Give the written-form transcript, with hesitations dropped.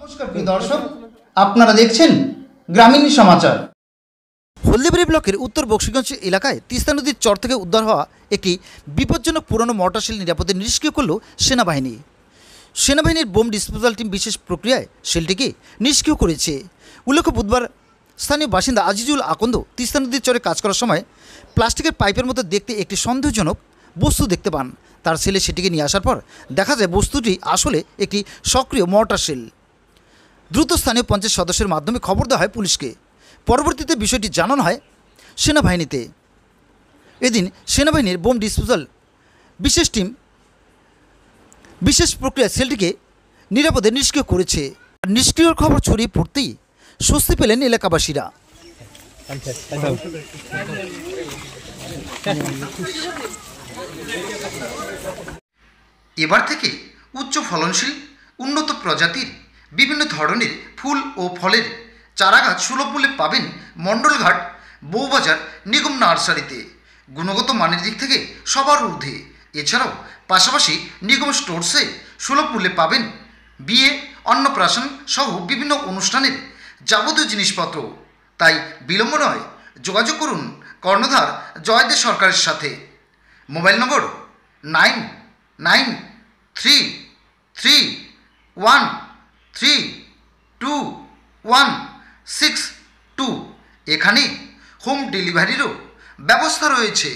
নমস্কার প্রিয় দর্শক, আপনারা দেখছেন গ্রামীণ সমাচার। হলদিবাড়ি ব্লকের উত্তর বক্সিগঞ্জ এলাকায় তিস্তা নদীর চর থেকে উদ্ধার হওয়া একটি বিপজ্জনক পুরনো মর্টার শেল নিরাপদে নিষ্ক্রিয় করল সেনাবাহিনী। সেনাবাহিনীর বোম ডিসপোজাল টিম বিশেষ প্রক্রিয়ায় শেলটিকে নিষ্ক্রিয় করেছে। উল্লেখ্য, বুধবার স্থানীয় বাসিন্দা আজিজুল আকন্দ তিস্তা নদীর চরে কাজ করার সময় প্লাস্টিকের পাইপের মতো দেখতে একটি সন্দেহজনক বস্তু দেখতে পান। তার ছেলে সেটিকে নিয়ে আসার পর দেখা যায় বস্তুটি আসলে একটি সক্রিয় মর্টার শেল। দ্রুত স্থানীয় পঞ্চায়েত সদস্যের মাধ্যমে খবর দেওয়া হয় পুলিশকে। পরবর্তীতে বিষয়টি জানানো হয় সেনাবাহিনীতে। এদিন সেনাবাহিনীর বোম ডিসপোজাল বিশেষ টিম বিশেষ প্রক্রিয়া সেলটিকে নিরাপদে নিষ্ক্রিয় করেছে। নিষ্ক্রিয়র খবর ছড়িয়ে পড়তেই স্বস্তি পেলেন এলাকাবাসীরা। এবার থেকে উচ্চ ফলনশীল উন্নত প্রজাতির বিভিন্ন ধরনের ফুল ও ফলের চারাগাছ সুলভ মূল্যে পাবেন মণ্ডলঘাট বউবাজার নিগম নার্সারিতে। গুণগত মানের দিক থেকে সবার ঊর্ধ্বে। এছাড়াও পাশাপাশি নিগম স্টোরসে সুলভ মূল্যে পাবেন বিয়ে, অন্নপ্রাশন সহ বিভিন্ন অনুষ্ঠানের যাবতীয় জিনিসপত্র। তাই বিলম্ব নয়, যোগাযোগ করুন কর্ণধার জয়দেব সরকারের সাথে। মোবাইল নম্বর 9933313262। এখানে হোম ডেলিভারিরও ব্যবস্থা রয়েছে।